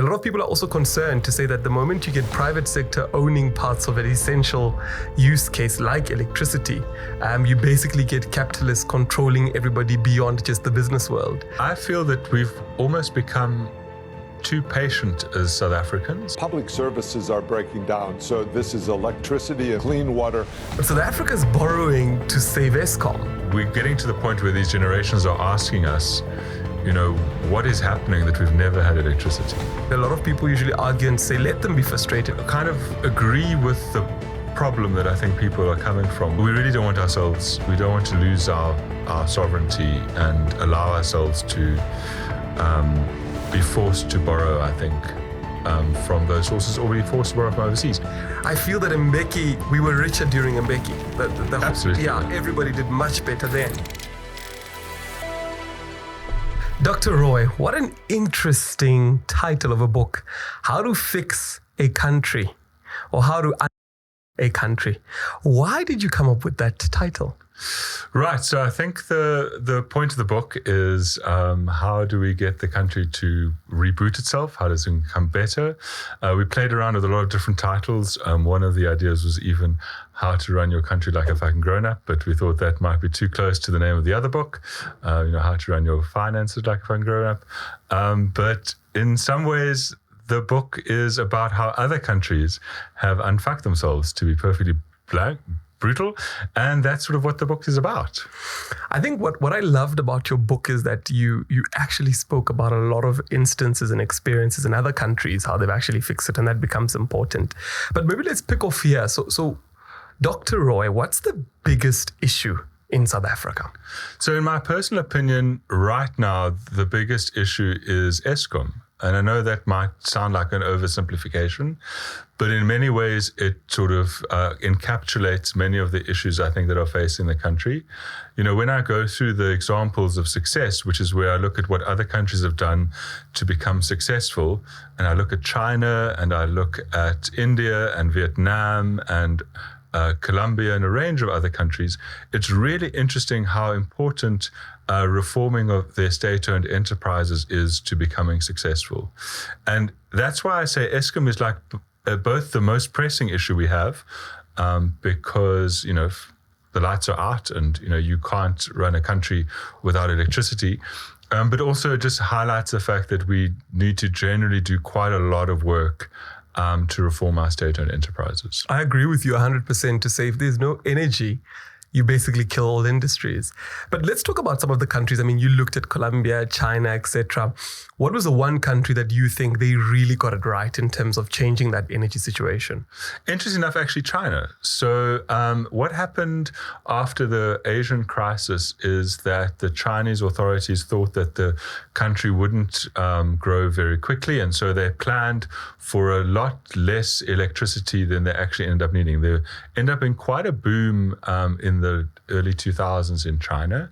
lot of people are also concerned to say that the moment you get private sector owning parts of an essential use case like electricity, you basically get capitalists controlling everybody beyond just the business world. I feel that we've almost become too patient as South Africans. Public services are breaking down, so this is electricity and clean water. But South Africa's borrowing to save Eskom. We're getting to the point where these generations are asking us, what is happening that we've never had electricity? A lot of people usually argue and say, let them be frustrated. I kind of agree with the problem that I think people are coming from. We really don't want we don't want to lose our sovereignty and allow ourselves to be forced to borrow, I think, from those sources, or be forced to borrow from overseas. I feel that Mbeki, we were richer during Mbeki. Absolutely. Yeah, everybody did much better then. Dr. Roy, what an interesting title of a book. How to fix a country, or how to a country. Why did you come up with that title? Right. So I think the point of the book is how do we get the country to reboot itself? How does it become better? We played around with a lot of different titles. One of the ideas was even how to run your country like a fucking grown-up, but we thought that might be too close to the name of the other book, how to run your finances like a fucking grown-up. But in some ways, the book is about how other countries have unfucked themselves, to be perfectly brutal, and that's sort of what the book is about. I think what I loved about your book is that you actually spoke about a lot of instances and experiences in other countries, how they've actually fixed it, and that becomes important. But maybe let's pick off here. So Dr. Roy, what's the biggest issue in South Africa? So in my personal opinion, right now, the biggest issue is Eskom. And I know that might sound like an oversimplification, but in many ways, it sort of encapsulates many of the issues I think that are facing the country. When I go through the examples of success, which is where I look at what other countries have done to become successful, and I look at China, and I look at India and Vietnam and Colombia and a range of other countries, it's really interesting how important reforming of their state-owned enterprises is to becoming successful. And that's why I say Eskom is like both the most pressing issue we have, because, the lights are out and, you can't run a country without electricity. But also just highlights the fact that we need to generally do quite a lot of work to reform our state-owned enterprises. I agree with you 100% to say if there's no energy, you basically kill all industries. But let's talk about some of the countries. I mean, you looked at Colombia, China, etc. What was the one country that you think they really got it right in terms of changing that energy situation? Interesting enough, actually, China. So what happened after the Asian crisis is that the Chinese authorities thought that the country wouldn't grow very quickly. And so they planned for a lot less electricity than they actually ended up needing. There ended up being quite a boom in the early 2000s in China.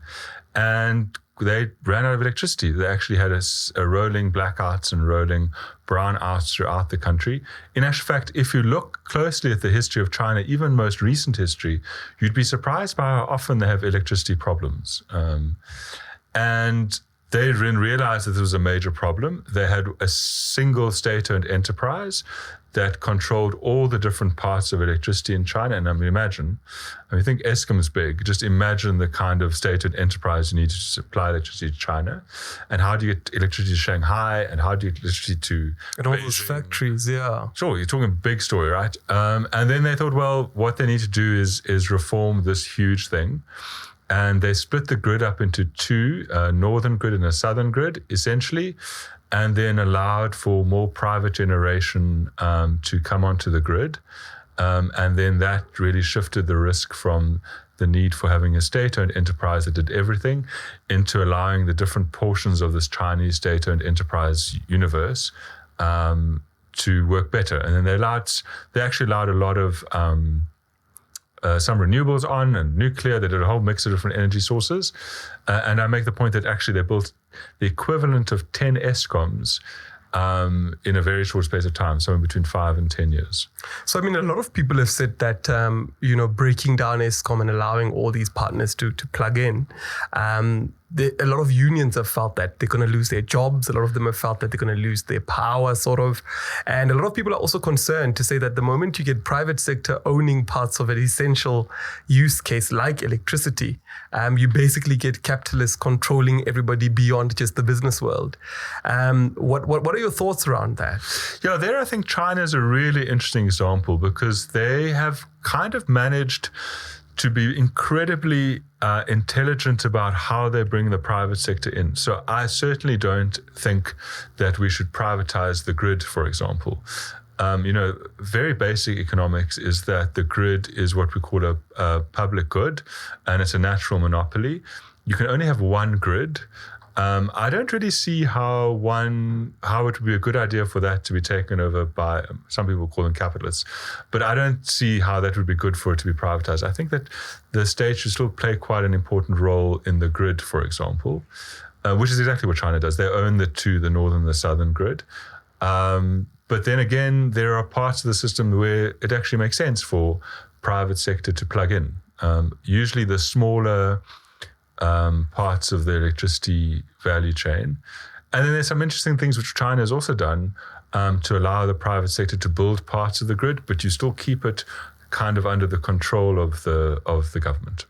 And they ran out of electricity. They actually had a rolling blackouts and rolling brownouts throughout the country. In actual fact, if you look closely at the history of China, even most recent history, you'd be surprised by how often they have electricity problems. And they then realized that this was a major problem. They had a single state-owned enterprise that controlled all the different parts of electricity in China. And I mean, I think Eskom is big. Just imagine the kind of state-owned enterprise you need to supply electricity to China. And how do you get electricity to Shanghai? And how do you get electricity to and all those factories, yeah. Sure, you're talking a big story, right? And then they thought, well, what they need to do is reform this huge thing. And they split the grid up into two, a northern grid and a southern grid, essentially, and then allowed for more private generation to come onto the grid. And then that really shifted the risk from the need for having a state-owned enterprise that did everything into allowing the different portions of this Chinese state-owned enterprise universe to work better. And then they actually allowed a lot of some renewables on and nuclear. They did a whole mix of different energy sources. And I make the point that actually they built the equivalent of 10 Escoms in a very short space of time, somewhere between 5 and 10 years. So, I mean, a lot of people have said that, breaking down Eskom and allowing all these partners to plug in, a lot of unions have felt that they're going to lose their jobs. A lot of them have felt that they're going to lose their power, sort of. And a lot of people are also concerned to say that the moment you get private sector owning parts of an essential use case like electricity, you basically get capitalists controlling everybody beyond just the business world. What are your thoughts around that? Yeah, there I think China is a really interesting example because they have kind of managed to be incredibly intelligent about how they bring the private sector in. So I certainly don't think that we should privatize the grid, for example. Very basic economics is that the grid is what we call a public good, and it's a natural monopoly. You can only have one grid. I don't really see how it would be a good idea for that to be taken over by, some people call them capitalists, but I don't see how that would be good for it to be privatized. I think that the state should still play quite an important role in the grid, for example, which is exactly what China does. They own the northern and the southern grid. But then again, there are parts of the system where it actually makes sense for private sector to plug in. Usually the smaller parts of the electricity value chain. And then there's some interesting things which China has also done to allow the private sector to build parts of the grid, but you still keep it kind of under the control of the government.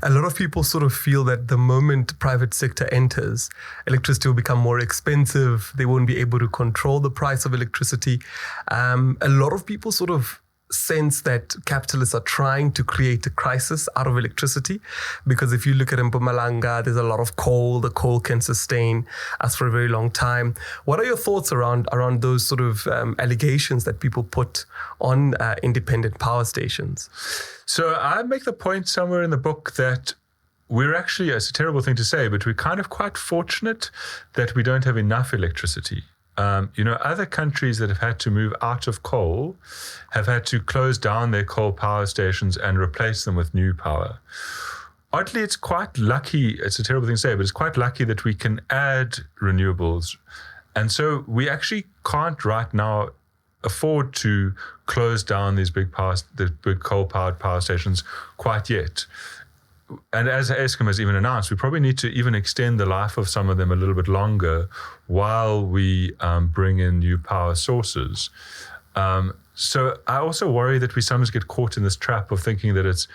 A lot of people sort of feel that the moment private sector enters, electricity will become more expensive. They won't be able to control the price of electricity. A lot of people sort of sense that capitalists are trying to create a crisis out of electricity, because if you look at Mpumalanga, there's a lot of coal. The coal can sustain us for a very long time. What are your thoughts around those sort of allegations that people put on independent power stations? So I make the point somewhere in the book that we're actually, it's a terrible thing to say, but we're kind of quite fortunate that we don't have enough electricity. Other countries that have had to move out of coal have had to close down their coal power stations and replace them with new power. Oddly, it's quite lucky, it's a terrible thing to say, but it's quite lucky that we can add renewables. And so we actually can't right now afford to close down these big coal-powered power stations quite yet. And as Eskom has even announced, we probably need to even extend the life of some of them a little bit longer while we bring in new power sources. So I also worry that we sometimes get caught in this trap of thinking that it's,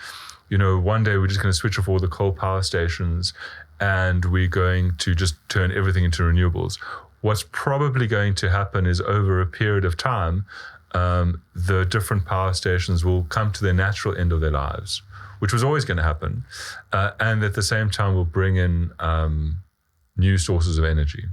one day we're just going to switch off all the coal power stations and we're going to just turn everything into renewables. What's probably going to happen is over a period of time, the different power stations will come to their natural end of their lives, which was always going to happen. And at the same time, we'll bring in new sources of energy.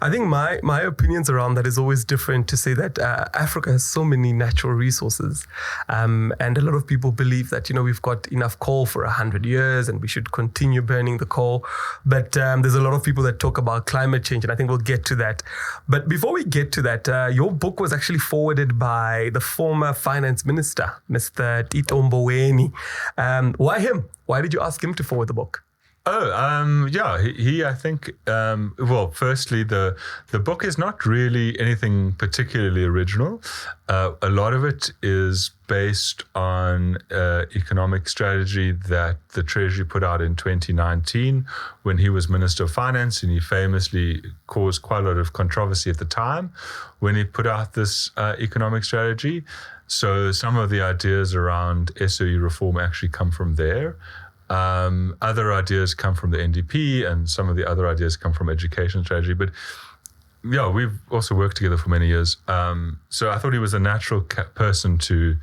I think my opinions around that is always different to say that Africa has so many natural resources. And a lot of people believe that, we've got enough coal for 100 years and we should continue burning the coal. But there's a lot of people that talk about climate change, and I think we'll get to that. But before we get to that, your book was actually forwarded by the former finance minister, Mr. Tito Mboweni. Why him? Why did you ask him to forward the book? He I think, firstly, the book is not really anything particularly original. A lot of it is based on economic strategy that the Treasury put out in 2019 when he was Minister of Finance, and he famously caused quite a lot of controversy at the time when he put out this economic strategy. So some of the ideas around SOE reform actually come from there. Other ideas come from the NDP, and some of the other ideas come from education strategy. But we've also worked together for many years. So I thought he was a natural person to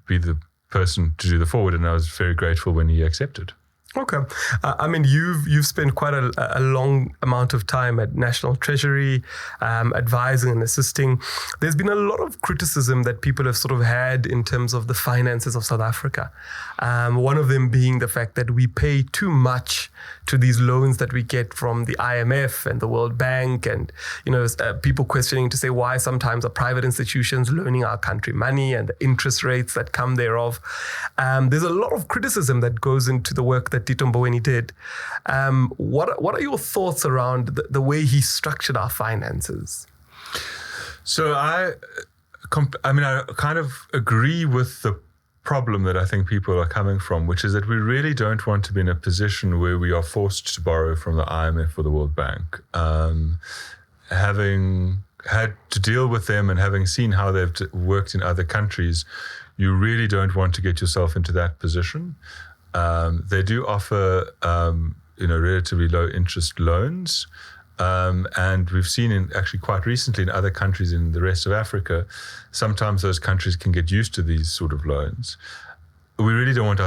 be the person to do the forward, and I was very grateful when he accepted. Okay. You've spent quite a long amount of time at National Treasury, advising and assisting. There's been a lot of criticism that people have sort of had in terms of the finances of South Africa. One of them being the fact that we pay too much to these loans that we get from the IMF and the World Bank, and people questioning to say why sometimes are private institutions loaning our country money and the interest rates that come thereof. There's a lot of criticism that goes into the work that Tito Mboweni did. What are your thoughts around the way he structured our finances? So I kind of agree with the problem that I think people are coming from, which is that we really don't want to be in a position where we are forced to borrow from the IMF or the World Bank. Having had to deal with them and having seen how they've worked in other countries, you really don't want to get yourself into that position. They do offer, relatively low interest loans. And we've seen actually quite recently in other countries in the rest of Africa, sometimes those countries can get used to these sort of loans. We really don't want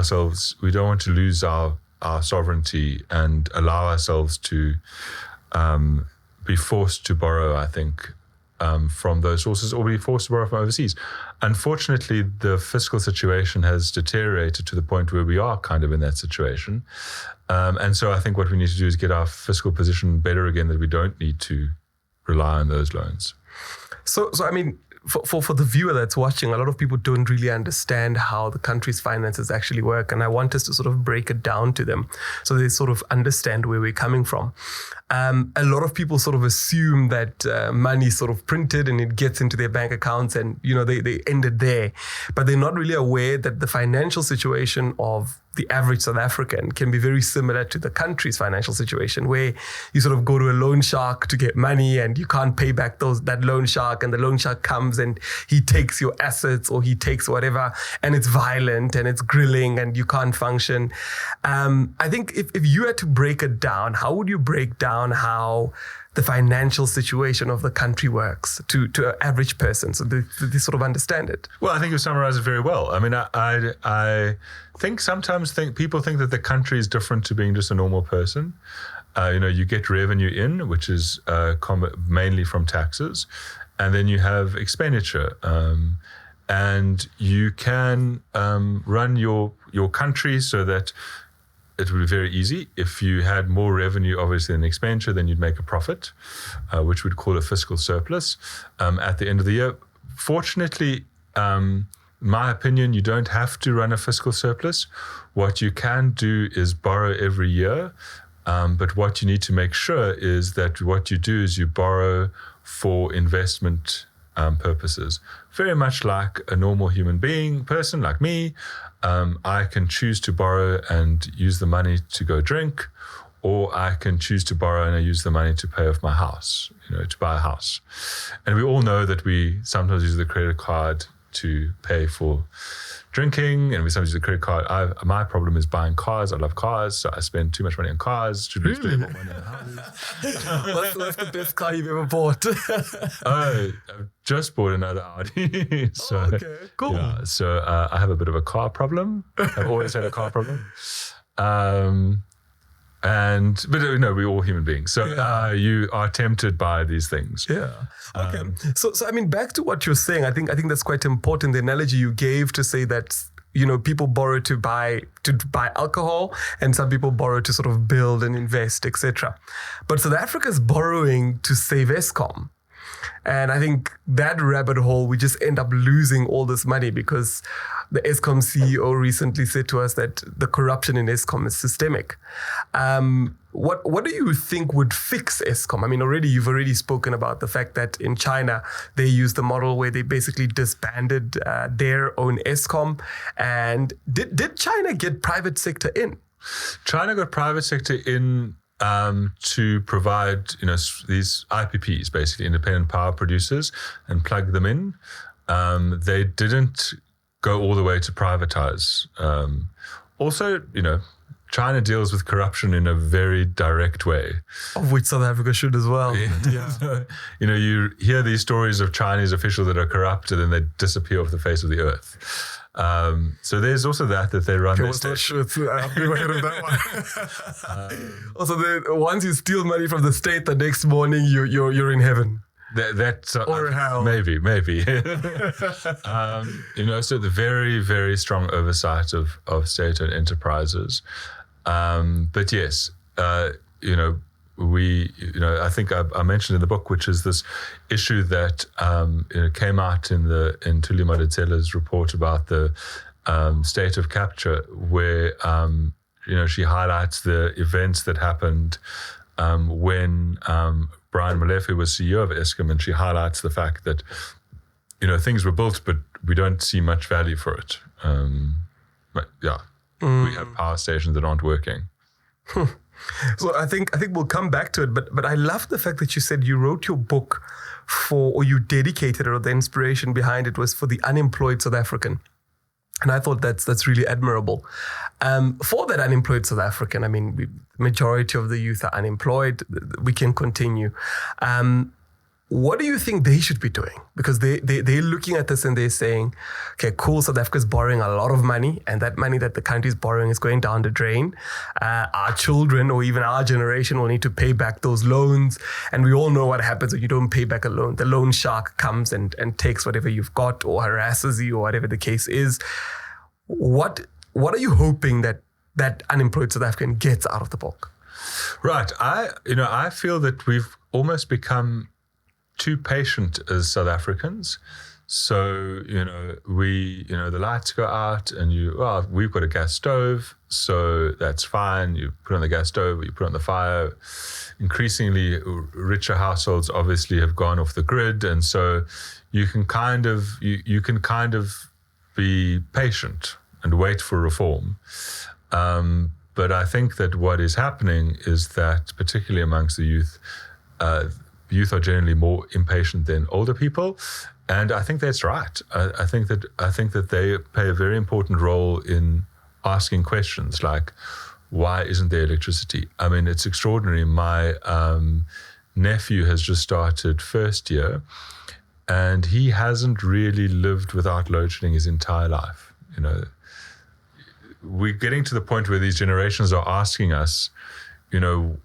we don't want to lose our sovereignty and allow ourselves to be forced to borrow, I think, from those sources, or be forced to borrow from overseas. Unfortunately, the fiscal situation has deteriorated to the point where we are kind of in that situation. And so I think what we need to do is get our fiscal position better again, that we don't need to rely on those loans. So I mean, for the viewer that's watching, a lot of people don't really understand how the country's finances actually work. And I want us to sort of break it down to them so they sort of understand where we're coming from. A lot of people sort of assume that money is sort of printed and it gets into their bank accounts and, they end it there. But they're not really aware that the financial situation of the average South African can be very similar to the country's financial situation, where you sort of go to a loan shark to get money and you can't pay back that loan shark, and the loan shark comes and he takes your assets or he takes whatever, and it's violent and it's grilling and you can't function. I think if you had to break it down, how would you break down how the financial situation of the country works to an average person, so they sort of understand it? Well, I think you summarized it very well. I mean, I think sometimes people think that the country is different to being just a normal person. You get revenue in, which is mainly from taxes, and then you have expenditure. And you can run your country so that it would be very easy. If you had more revenue, obviously, than expenditure, then you'd make a profit, which we'd call a fiscal surplus at the end of the year. Fortunately, in my opinion, you don't have to run a fiscal surplus. What you can do is borrow every year. But what you need to make sure is that what you do is you borrow for investment purposes. Very much like a normal human person like me, I can choose to borrow and use the money to go drink, or I can choose to borrow and I use the money to pay off my house, to buy a house. And we all know that we sometimes use the credit card to pay for drinking, and we sometimes use the credit card. My problem is buying cars. I love cars, so I spend too much money on cars. Should we spend more money on houses? What's the best car you've ever bought? I've just bought another Audi. So, okay, cool. Yeah, so I have a bit of a car problem. I've always had a car problem. But we're all human beings. So you are tempted by these things. Yeah. Okay. So I mean, back to what you're saying, I think that's quite important. The analogy you gave to say that, people borrow to buy alcohol, and some people borrow to sort of build and invest, etc. But South Africa is borrowing to save Eskom. And I think that rabbit hole, we just end up losing all this money, because the Eskom CEO recently said to us that the corruption in Eskom is systemic. What do you think would fix Eskom? I mean, you've already spoken about the fact that in China, they used the model where they basically disbanded their own Eskom. And did China get private sector in? China got private sector in to provide, these IPPs, basically independent power producers, and plug them in. They didn't go all the way to privatize. Also, China deals with corruption in a very direct way. Of which South Africa should as well. Yeah. So, you hear these stories of Chinese officials that are corrupt and then they disappear off the face of the earth. So there's also that they run. I was not sure. I've never heard of that one. Also, once you steal money from the state, the next morning you're in heaven. Or hell. Maybe. So the very, very strong oversight of state-owned enterprises. But yes, I think I mentioned in the book, which is this issue that came out in Thuli Madonsela's report about the state of capture, where she highlights the events that happened when Brian Molefe was CEO of Eskom, and she highlights the fact that things were built, but we don't see much value for it. But yeah, we have power stations that aren't working. So I think we'll come back to it, but I love the fact that you said you wrote your book or you dedicated it, or the inspiration behind it was for the unemployed South African. And I thought that's really admirable. For that unemployed South African, I mean, majority of the youth are unemployed. We can continue. What do you think they should be doing? Because they're looking at this and they're saying, okay, cool, South Africa's borrowing a lot of money, and that money that the country is borrowing is going down the drain. Our children or even our generation will need to pay back those loans. And we all know what happens when you don't pay back a loan. The loan shark comes and takes whatever you've got or harasses you or whatever the case is. What are you hoping that unemployed South African gets out of the book? Right. I feel that we've almost become too patient as South Africans. So, the lights go out and we've got a gas stove, so that's fine. You put on the gas stove, or you put on the fire. Increasingly, richer households obviously have gone off the grid. And so you can kind of be patient and wait for reform. But I think that what is happening is that, particularly amongst the youth are generally more impatient than older people, and I think that's right. I think that they play a very important role in asking questions like, why isn't there electricity? I mean, it's extraordinary. My nephew has just started first year, and he hasn't really lived without load shedding his entire life. We're getting to the point where these generations are asking us,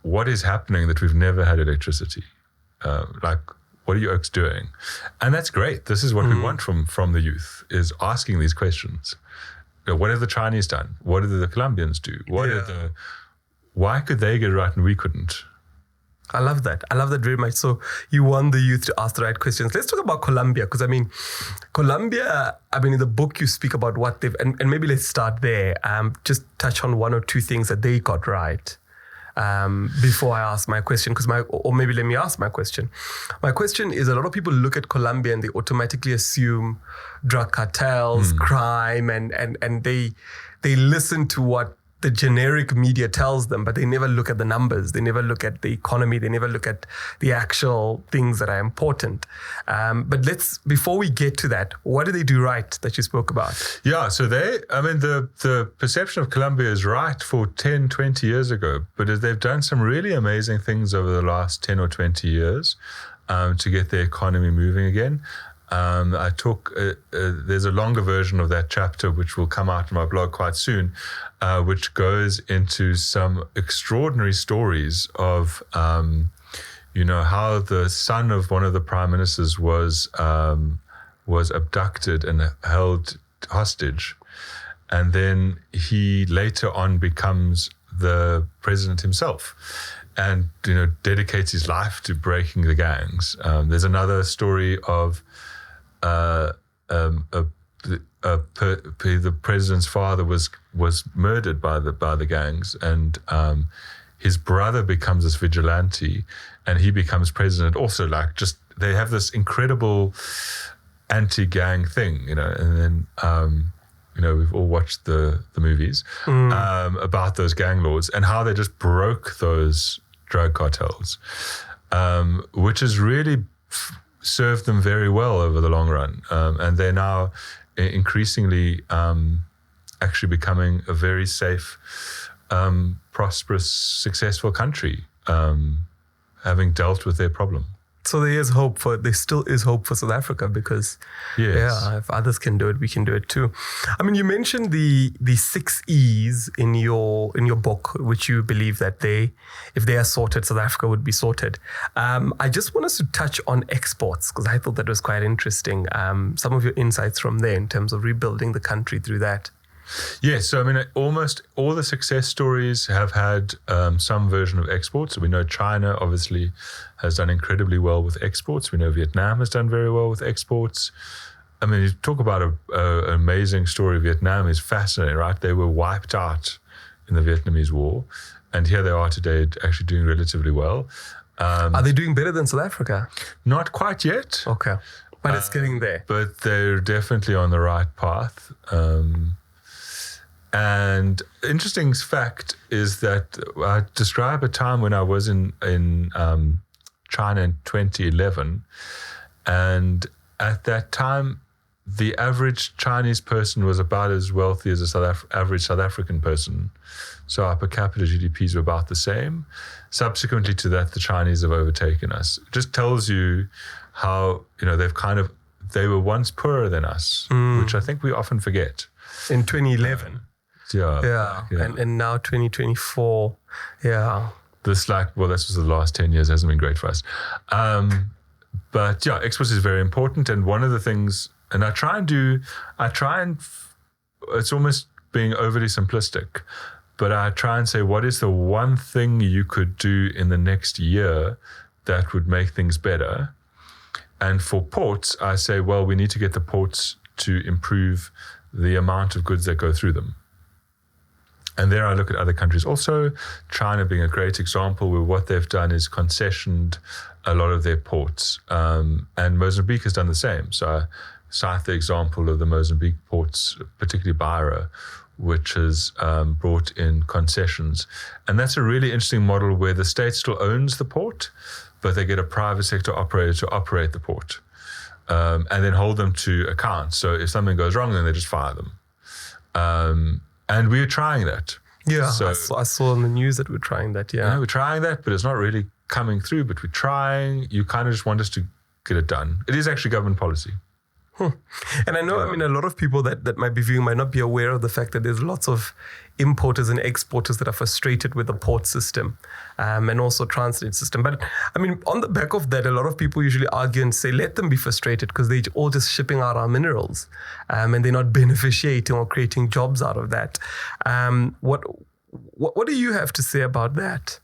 what is happening that we've never had electricity? What are you oaks doing? And that's great. This is what we want from the youth, is asking these questions. What have the Chinese done? What did the Colombians do? Why could they get it right and we couldn't? I love that. I love that very much. So you want the youth to ask the right questions. Let's talk about Colombia, because Colombia, in the book you speak about what they've, and maybe let's start there. Just touch on one or two things that they got right. Before I ask my question, or maybe let me ask my question. My question is, a lot of people look at Colombia and they automatically assume drug cartels, crime, and they listen to what the generic media tells them, but they never look at the numbers. They never look at the economy. They never look at the actual things that are important. But before we get to that, what did they do right that you spoke about? Yeah, so the perception of Colombia is right for 10, 20 years ago, but they've done some really amazing things over the last 10 or 20 years to get their economy moving again. There's a longer version of that chapter, which will come out in my blog quite soon, which goes into some extraordinary stories of, how the son of one of the prime ministers was abducted and held hostage. And then he later on becomes the president himself and, dedicates his life to breaking the gangs. There's another story of the president's father was murdered by the gangs, and his brother becomes this vigilante, and he becomes president. Also, they have this incredible anti-gang thing, and then we've all watched the movies about those gang lords and how they just broke those drug cartels, which has really served them very well over the long run. And they're now increasingly actually becoming a very safe, prosperous, successful country, having dealt with their problem. So there still is hope for South Africa, because if others can do it, we can do it too. You mentioned the 6 E's in your book, which you believe that if they are sorted, South Africa would be sorted. I just want us to touch on exports, because I thought that was quite interesting. Some of your insights from there in terms of rebuilding the country through that. Yes, so almost all the success stories have had some version of exports. So we know China obviously has done incredibly well with exports. We know Vietnam has done very well with exports. You talk about an amazing story. Vietnam is fascinating, right? They were wiped out in the Vietnamese War, and here they are today actually doing relatively well. Are they doing better than South Africa? Not quite yet. Okay. But it's getting there. But they're definitely on the right path. And interesting fact is that I describe a time when I was in China in 2011, and at that time, the average Chinese person was about as wealthy as a average South African person. So our per capita GDPs were about the same. Subsequently to that, the Chinese have overtaken us. It just tells you how, they were once poorer than us, which I think we often forget. In 2011. Yeah. And now 2024. Yeah. This this was the last 10 years, hasn't been great for us. But yeah, exports is very important. And one of the things, and it's almost being overly simplistic, but I try and say, what is the one thing you could do in the next year that would make things better? And for ports, I say, well, we need to get the ports to improve the amount of goods that go through them. And there I look at other countries also, China being a great example where what they've done is concessioned a lot of their ports. And Mozambique has done the same. So I cite the example of the Mozambique ports, particularly Beira, which has brought in concessions. And that's a really interesting model where the state still owns the port, but they get a private sector operator to operate the port and then hold them to account. So if something goes wrong, then they just fire them. And we're trying that. Yeah, so, I saw on the news that we're trying that, we're trying that, but it's not really coming through, but we're trying. You kind of just want us to get it done. It is actually government policy. And I know, a lot of people that might be viewing might not be aware of the fact that there's lots of importers and exporters that are frustrated with the port system and also transit system. But on the back of that, a lot of people usually argue and say, let them be frustrated because they're all just shipping out our minerals and they're not beneficiating or creating jobs out of that. What do you have to say about that?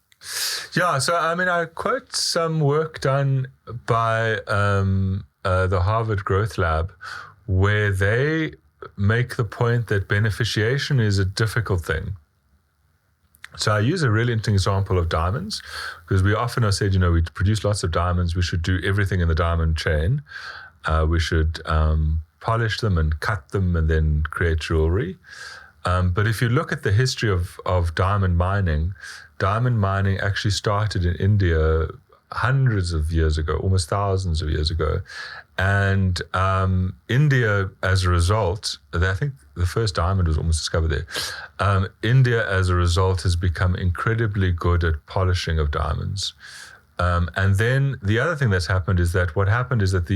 Yeah, so I quote some work done by the Harvard Growth Lab, where they make the point that beneficiation is a difficult thing. So I use a really interesting example of diamonds, because we often are said, we produce lots of diamonds, we should do everything in the diamond chain. We should polish them and cut them and then create jewelry. But if you look at the history of diamond mining actually started in India hundreds of years ago, almost thousands of years ago. And India, as a result, I think the first diamond was almost discovered there. India, as a result, has become incredibly good at polishing of diamonds. And then the other thing that's happened is that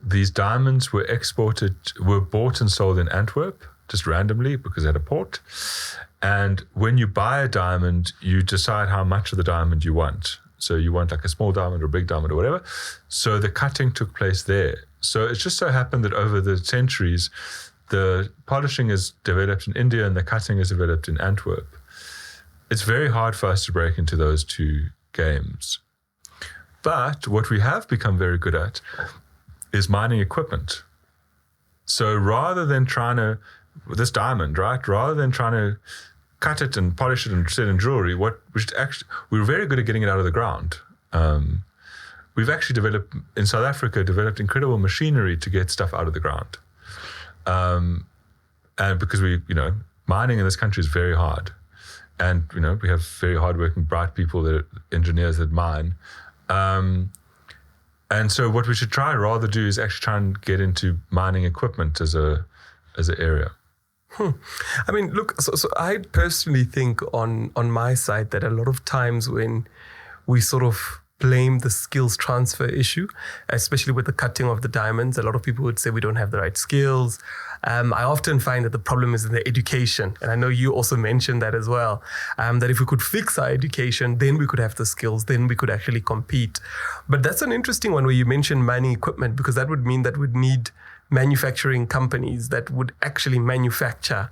these diamonds were bought and sold in Antwerp, just randomly because they had a port. And when you buy a diamond, you decide how much of the diamond you want. So you want like a small diamond or a big diamond or whatever. So the cutting took place there. So it just so happened that over the centuries, the polishing is developed in India and the cutting is developed in Antwerp. It's very hard for us to break into those two games. But what we have become very good at is mining equipment. So rather than this diamond, right? Rather than trying to cut it and polish it and set it in jewelry, we're very good at getting it out of the ground. We've actually in South Africa, developed incredible machinery to get stuff out of the ground. And because mining in this country is very hard. And, we have very hardworking, bright people engineers that mine. And so what we should rather do is actually try and get into mining equipment as an area. Look, so I personally think on my side that a lot of times when we sort of blame the skills transfer issue, especially with the cutting of the diamonds, a lot of people would say we don't have the right skills. I often find that the problem is in the education. And I know you also mentioned that as well, that if we could fix our education, then we could have the skills, then we could actually compete. But that's an interesting one where you mentioned mining equipment, because that would mean that we'd need manufacturing companies that would actually manufacture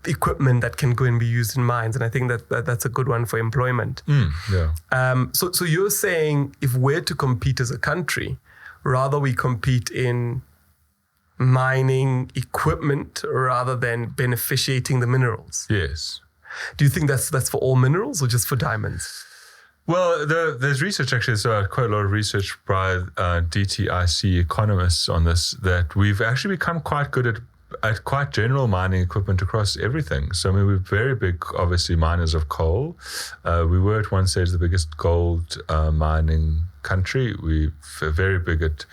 equipment that can go and be used in mines. And I think that's a good one for employment. So you're saying if we're to compete as a country, rather we compete in mining equipment rather than beneficiating the minerals? Yes. Do you think that's for all minerals or just for diamonds? Well, there's research actually, so quite a lot of research by DTIC economists on this, that we've actually become quite good at quite general mining equipment across everything. So, I mean, we're very big, obviously, miners of coal. We were at one stage the biggest gold mining country. We're very big at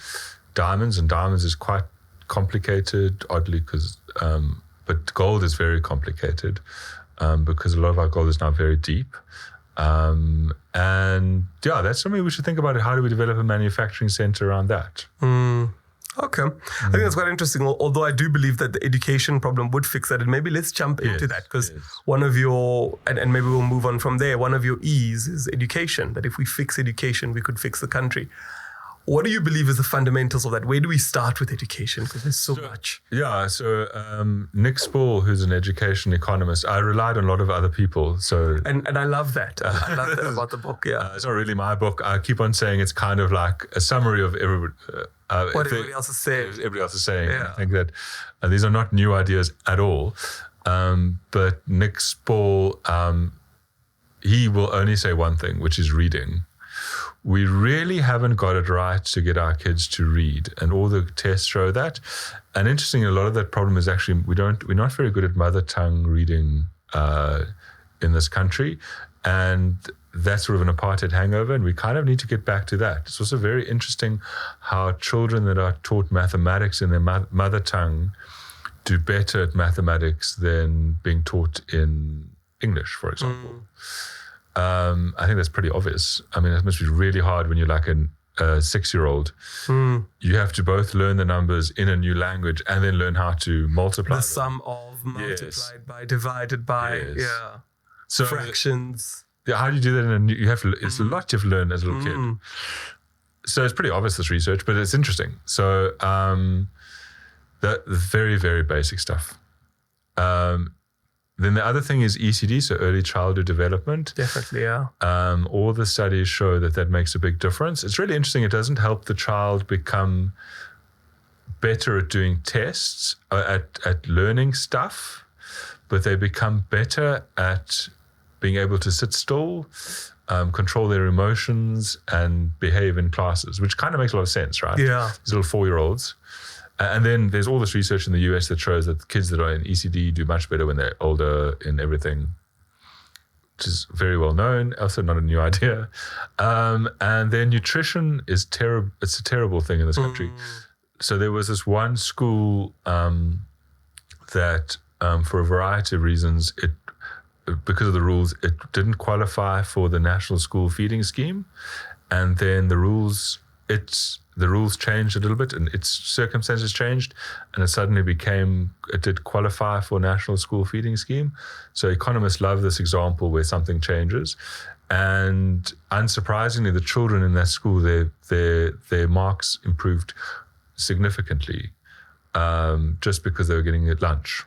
diamonds, and diamonds is quite complicated, oddly, because but gold is very complicated because a lot of our gold is now very deep. And yeah, that's something we should think about. How do we develop a manufacturing center around that? Okay. I think that's quite interesting. Although I do believe that the education problem would fix that. And maybe let's jump into that, because one of your, and maybe we'll move on from there, one of your E's is education, that if we fix education, we could fix the country. What do you believe is the fundamentals of that? Where do we start with education? Because there's so much. Yeah, so Nick Spall, who's an education economist, I relied on a lot of other people. So and I love that. I love that about the book, yeah. It's not really my book. I keep on saying it's kind of like a summary of everybody. What everybody else is saying. Everybody else is saying. Yeah. I think that these are not new ideas at all. But Nick Spall, he will only say one thing, which is reading. We really haven't got it right to get our kids to read, and all the tests show that. And interestingly, a lot of that problem is actually we're not very good at mother tongue reading in this country, and that's sort of an apartheid hangover, and we kind of need to get back to that. It's also very interesting how children that are taught mathematics in their mother tongue do better at mathematics than being taught in English, for example. I think that's pretty obvious. I mean, it must be really hard when you're like a 6-year-old. You have to both learn the numbers in a new language and then learn how to multiply the them. sum of multiplied by, divided by, So fractions. Yeah, how do you do that in a new? It's a lot you have to learn as a little kid. So it's pretty obvious, this research, but it's interesting. So the very, very basic stuff. Then the other thing is ECD, so early childhood development. Definitely, yeah. All the studies show that makes a big difference. It's really interesting. It doesn't help the child become better at doing tests, at learning stuff, but they become better at being able to sit still, control their emotions, and behave in classes, which kind of makes a lot of sense, right? Yeah. These little 4-year-olds. And then there's all this research in the US that shows that the kids that are in ECD do much better when they're older in everything, which is very well known, also not a new idea. And then nutrition is terrible. It's a terrible thing in this country. So there was this one school that for a variety of reasons, because of the rules, it didn't qualify for the National School Feeding Scheme. And then the rules changed a little bit, and its circumstances changed, and it did qualify for National School Feeding Scheme. So economists love this example where something changes. And unsurprisingly, the children in that school, their marks improved significantly just because they were getting at lunch.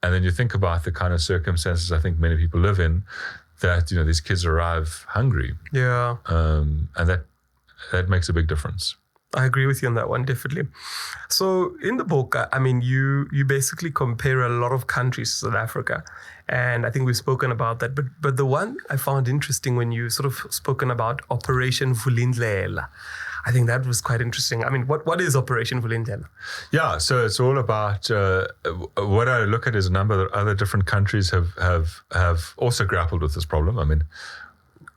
And then you think about the kind of circumstances I think many people live in, that, these kids arrive hungry. Yeah. And that makes a big difference. I agree with you on that one, definitely. So in the book, I mean, you basically compare a lot of countries to South Africa. And I think we've spoken about that. But the one I found interesting when you sort of spoken about Operation Vulindlela, I think that was quite interesting. I mean, what is Operation Vulindlela? Yeah, so it's all about what I look at is a number of other different countries have also grappled with this problem. I mean,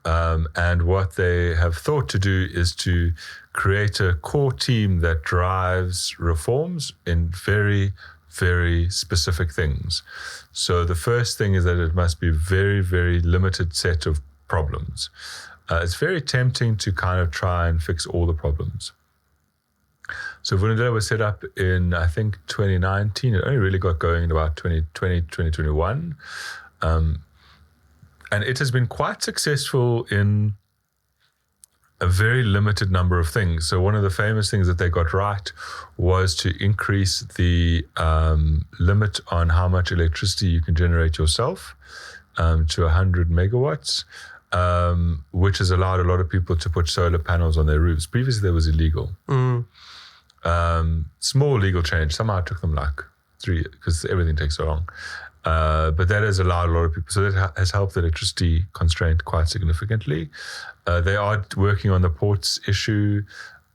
and what they have thought to do is to create a core team that drives reforms in very, very specific things. So the first thing is that it must be a very, very limited set of problems. It's very tempting to kind of try and fix all the problems. So Vulindlela was set up in, I think, 2019. It only really got going in about 2020, 2021. And it has been quite successful in a very limited number of things. So one of the famous things that they got right was to increase the limit on how much electricity you can generate yourself to 100 megawatts, which has allowed a lot of people to put solar panels on their roofs. Previously, that was illegal. Small legal change. Somehow it took them like 3 years because everything takes so long. But that has allowed a lot of people, so that has helped the electricity constraint quite significantly. They are working on the ports issue.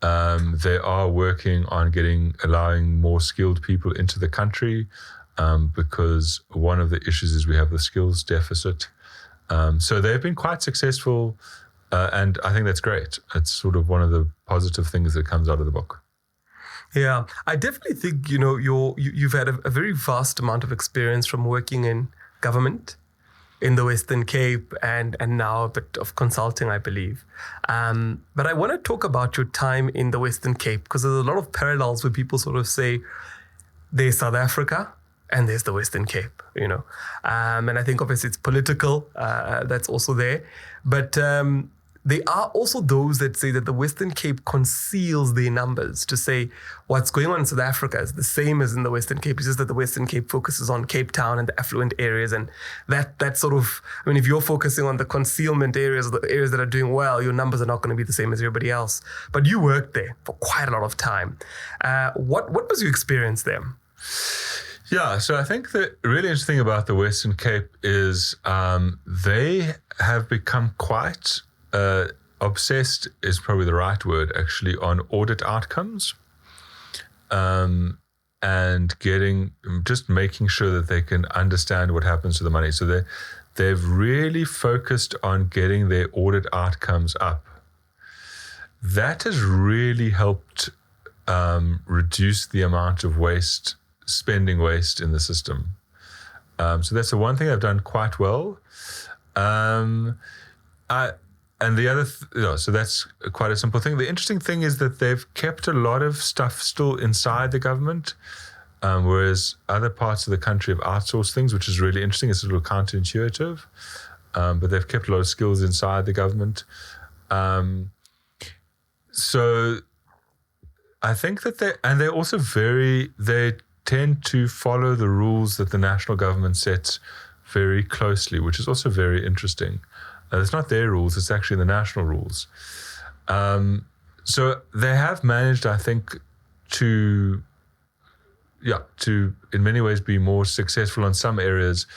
They are working on allowing more skilled people into the country, because one of the issues is we have the skills deficit. So they've been quite successful, and I think that's great. It's sort of one of the positive things that comes out of the book. Yeah, I definitely think, you've had a very vast amount of experience from working in government in the Western Cape and now a bit of consulting, I believe. But I want to talk about your time in the Western Cape, because there's a lot of parallels where people sort of say there's South Africa and there's the Western Cape, and I think obviously it's political, that's also there. But there are also those that say that the Western Cape conceals their numbers to say what's going on in South Africa is the same as in the Western Cape. It's just that the Western Cape focuses on Cape Town and the affluent areas. And that sort of, if you're focusing on the concealment areas, or the areas that are doing well, your numbers are not going to be the same as everybody else. But you worked there for quite a lot of time. What was your experience there? Yeah, so I think the really interesting thing about the Western Cape is they have become quite obsessed, is probably the right word, actually, on audit outcomes, and just making sure that they can understand what happens to the money. So they've really focused on getting their audit outcomes up. That has really helped reduce the amount of spending waste in the system. So that's the one thing I've done quite well. And the other, so that's quite a simple thing. The interesting thing is that they've kept a lot of stuff still inside the government, whereas other parts of the country have outsourced things, which is really interesting. It's a little counterintuitive, but they've kept a lot of skills inside the government. So I think that they're also they tend to follow the rules that the national government sets very closely, which is also very interesting. It's not their rules, it's actually the national rules. So they have managed, I think, to in many ways be more successful in some areas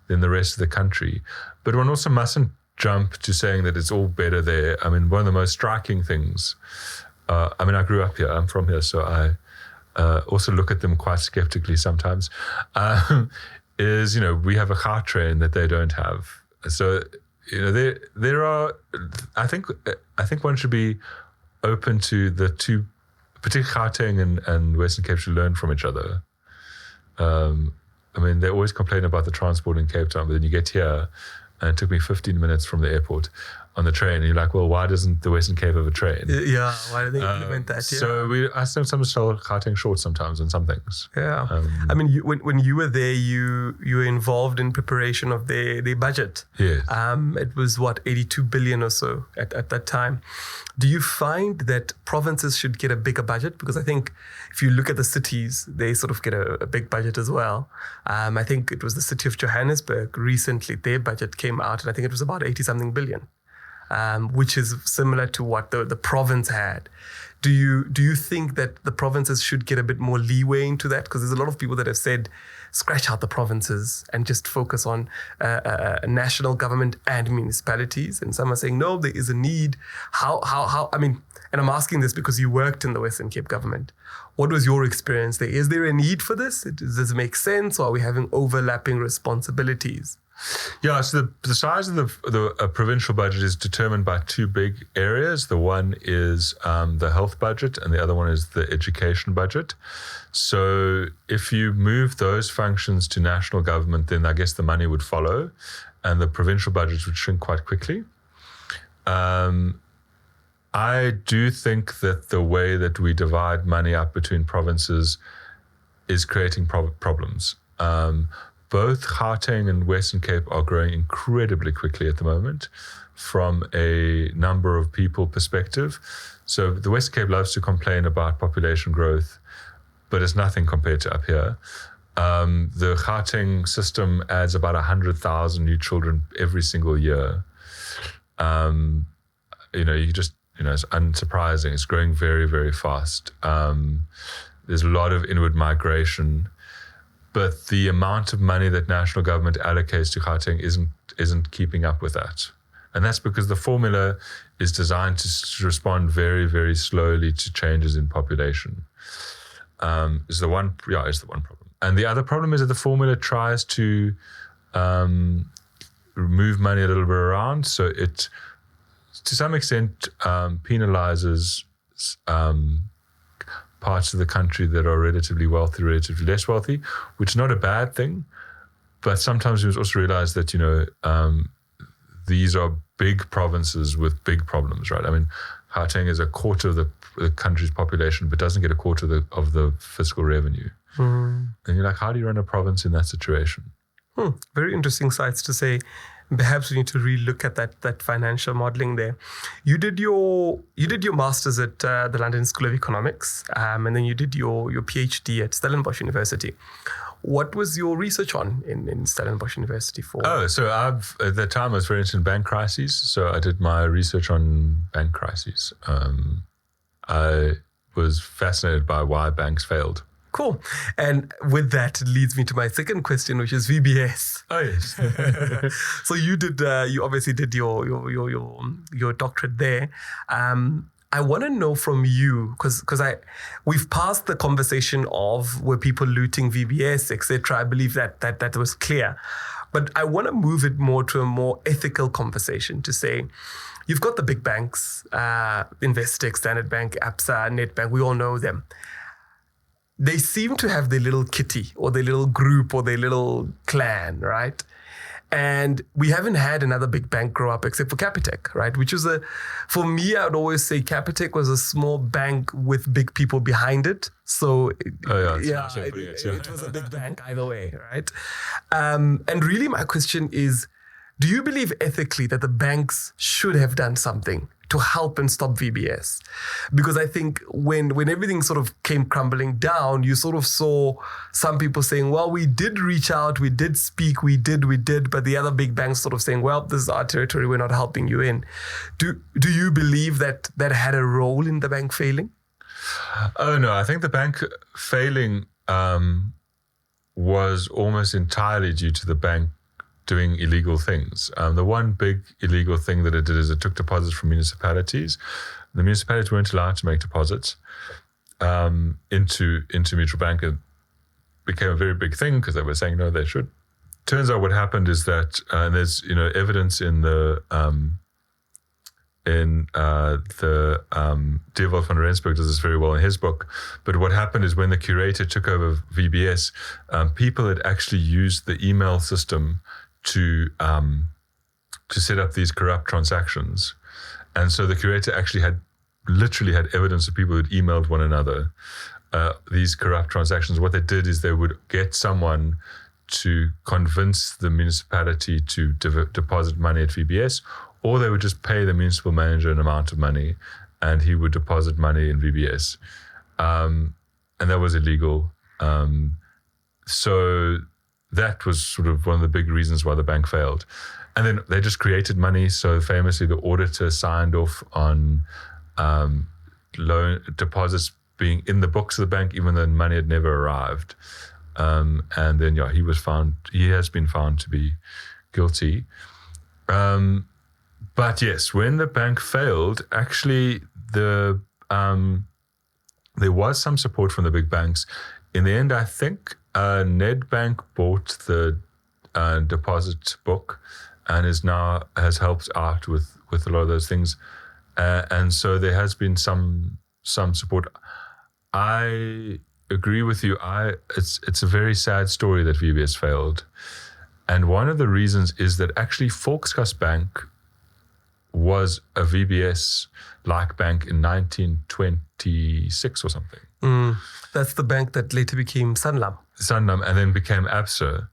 than the rest of the country. But one also mustn't jump to saying that it's all better there. One of the most striking things, I grew up here, I'm from here, so I also look at them quite skeptically sometimes, is, we have a car train that they don't have. So, there are, I think one should be open to the two, particularly Gauteng and Western Cape, should learn from each other. They always complain about the transport in Cape Town, but then you get here, and it took me 15 minutes from the airport on the train, and you're like, well, why doesn't the Western Cape have a train? Yeah, why do they implement that? Yeah. So I sometimes tell Gauteng short sometimes on some things. Yeah, when you were there, you were involved in preparation of their budget. Yes. It was 82 billion or so at that time. Do you find that provinces should get a bigger budget? Because I think if you look at the cities, they sort of get a big budget as well. I think it was the city of Johannesburg recently, their budget came out, and I think it was about 80-something billion. Which is similar to what the province had. Do you think that the provinces should get a bit more leeway into that? Because there's a lot of people that have said, scratch out the provinces and just focus on national government and municipalities. And some are saying, no, there is a need. And I'm asking this because you worked in the Western Cape government. What was your experience there? Is there a need for this? Does it make sense, or are we having overlapping responsibilities? Yeah, so the size of the provincial budget is determined by two big areas. The one is the health budget, and the other one is the education budget. So if you move those functions to national government, then I guess the money would follow, and the provincial budgets would shrink quite quickly. I do think that the way that we divide money up between provinces is creating problems. Both Gauteng and Western Cape are growing incredibly quickly at the moment from a number of people perspective. So the Western Cape loves to complain about population growth, but it's nothing compared to up here. The Gauteng system adds about 100,000 new children every single year. It's unsurprising. It's growing very, very fast. There's a lot of inward migration. but the amount of money that national government allocates to Gauteng isn't keeping up with that. And that's because the formula is designed to respond very, very slowly to changes in population. Is the one problem. And the other problem is that the formula tries to move money a little bit around. So it, to some extent, penalizes parts of the country that are relatively wealthy, relatively less wealthy, which is not a bad thing. But sometimes we must also realize that, these are big provinces with big problems, right? I mean, Gauteng is a quarter of the country's population, but doesn't get a quarter of the fiscal revenue. And you're like, how do you run a province in that situation? Very interesting sites to say. Perhaps we need to relook at that financial modeling there. You did your master's at the London School of Economics, and then you did your PhD at Stellenbosch University. What was your research on in Stellenbosch University for? So at the time I was very interested in bank crises. So I did my research on bank crises. I was fascinated by why banks failed. Cool. And with that, it leads me to my second question, which is VBS. Oh, yes. So you obviously did your doctorate there. I want to know from you, because we've passed the conversation of were people looting VBS, etc. I believe that was clear. But I want to move it more to a more ethical conversation to say, you've got the big banks, Investec, Standard Bank, Absa, Nedbank, we all know them. They seem to have their little kitty or their little group or their little clan, right? And we haven't had another big bank grow up except for Capitec, right? Which is for me, I would always say Capitec was a small bank with big people behind it. So it was a big bank either way, right? And really my question is, do you believe ethically that the banks should have done something to help and stop VBS? Because I think when everything sort of came crumbling down, you sort of saw some people saying, well, we did reach out, we did speak, we did, but the other big banks sort of saying, well, this is our territory, we're not helping you in. Do you believe that had a role in the bank failing? Oh, no, I think the bank failing was almost entirely due to the bank doing illegal things. The one big illegal thing that it did is it took deposits from municipalities. The municipalities weren't allowed to make deposits into Mutual Bank. It became a very big thing because they were saying, no, they should. Turns out what happened is that there's evidence in the Dewald van Rensburg does this very well in his book. But what happened is when the curator took over VBS, people had actually used the email system to set up these corrupt transactions. And so the curator actually literally had evidence of people who'd emailed one another these corrupt transactions. What they did is they would get someone to convince the municipality to deposit money at VBS, or they would just pay the municipal manager an amount of money and he would deposit money in VBS. And that was illegal. So that was sort of one of the big reasons why the bank failed. And then they just created money. So famously, the auditor signed off on loan deposits being in the books of the bank, even though money had never arrived. And then, he has been found to be guilty. But yes, when the bank failed, actually, there was some support from the big banks. In the end, I think Nedbank bought the deposit book and has helped out with a lot of those things. And so there has been some support. I agree with you. It's a very sad story that VBS failed. And one of the reasons is that actually Volkskas Bank was a VBS-like bank in 1926 or something. That's the bank that later became Sanlam. Sanlam, and then became Absa.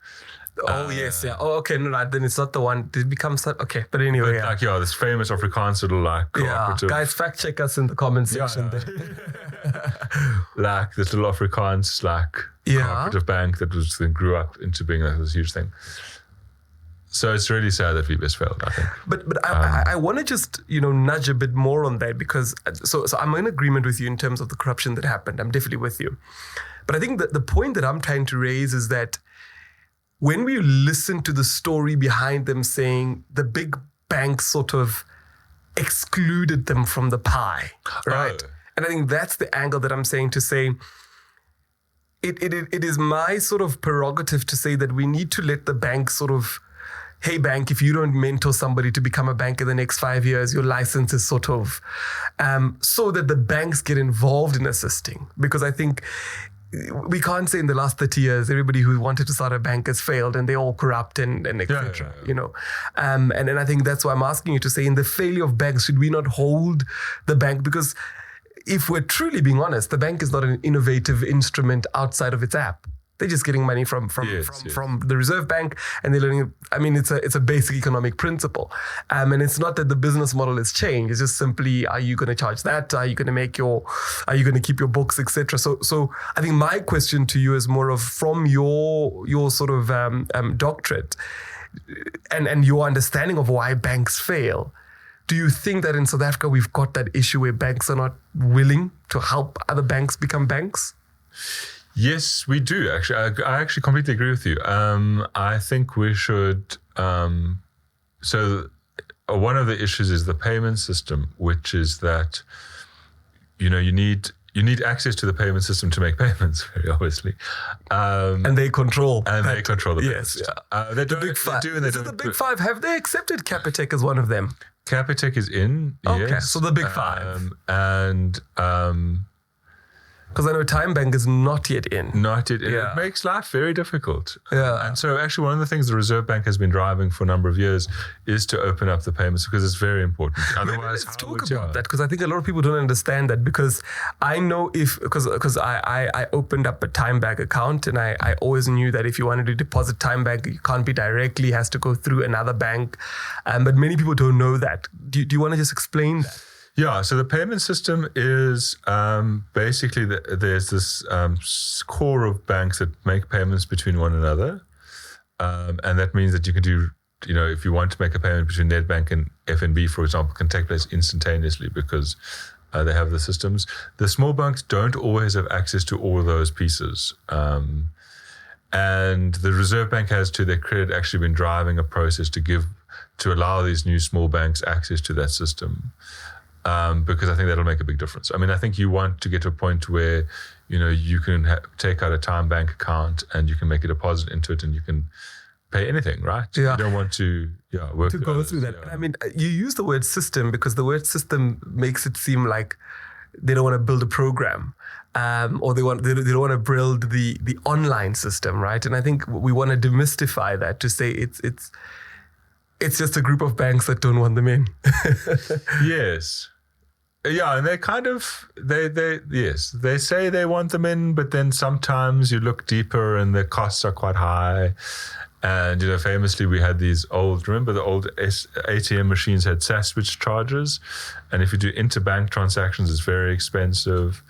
Oh, yes, yeah. Oh, okay, no, then it's not the one. Did it become okay, but anyway, this famous Afrikaans little cooperative. Guys, fact check us in the comment section. There. This little Afrikaans cooperative bank that then grew up into being this huge thing. So it's really sad that VBS failed, I think. But I want to just, nudge a bit more on that, because so I'm in agreement with you in terms of the corruption that happened. I'm definitely with you. But I think that the point that I'm trying to raise is that when we listen to the story behind them saying the big banks sort of excluded them from the pie, right? Oh. And I think that's the angle that I'm saying, to say it is my sort of prerogative to say that we need to let the bank sort of, hey, bank, if you don't mentor somebody to become a bank in the next 5 years, your license is sort of, so that the banks get involved in assisting. Because I think we can't say in the last 30 years, everybody who wanted to start a bank has failed and they're all corrupt and et cetera, And then I think that's why I'm asking you to say, in the failure of banks, should we not hold the bank? Because if we're truly being honest, the bank is not an innovative instrument outside of its app. They're just getting money from the Reserve Bank, and they're learning. I mean, it's a basic economic principle, and it's not that the business model has changed. It's just simply, are you going to charge that? Are you going to keep your books, etc. So I think my question to you is more of, from your sort of doctorate and your understanding of why banks fail. Do you think that in South Africa we've got that issue where banks are not willing to help other banks become banks? Yes, we do, actually. I actually completely agree with you. I think we should... so one of the issues is the payment system, which is that, you need access to the payment system to make payments, very obviously. And they control. They control the yes, payments. yeah. They do, and they so don't. The big five, have they accepted Capitec as one of them? Capitec is in, okay, yes. so the big five. Because I know Time Bank is not yet in. Not yet in. Yeah. It makes life very difficult. Yeah. And so actually one of the things the Reserve Bank has been driving for a number of years is to open up the payments, because it's very important. Otherwise, let's talk about that, because I think a lot of people don't understand that. Because I know because I opened up a Time Bank account, and I always knew that if you wanted to deposit Time Bank, it can't be directly, it has to go through another bank. But many people don't know that. Do you want to just explain that? Yeah, so the payment system is basically there's this core of banks that make payments between one another. And that means that you can do, if you want to make a payment between Nedbank and FNB, for example, can take place instantaneously because they have the systems. The small banks don't always have access to all of those pieces. And the Reserve Bank has, to their credit, actually been driving a process to allow these new small banks access to that system. Because I think that'll make a big difference. I mean, I think you want to get to a point where, you can take out a Time Bank account and you can make a deposit into it and you can pay anything, right? Yeah. You don't want to work to go through that. Yeah. I mean, you use the word system because the word system makes it seem like they don't want to build a program. Or they don't want to build the online system, right? And I think we want to demystify that, to say it's just a group of banks that don't want them in. Yes. Yeah, and they kind of, they say they want them in, but then sometimes you look deeper and the costs are quite high. And, famously we had these remember the old ATM machines had SASwitch charges. And if you do interbank transactions, it's very expensive.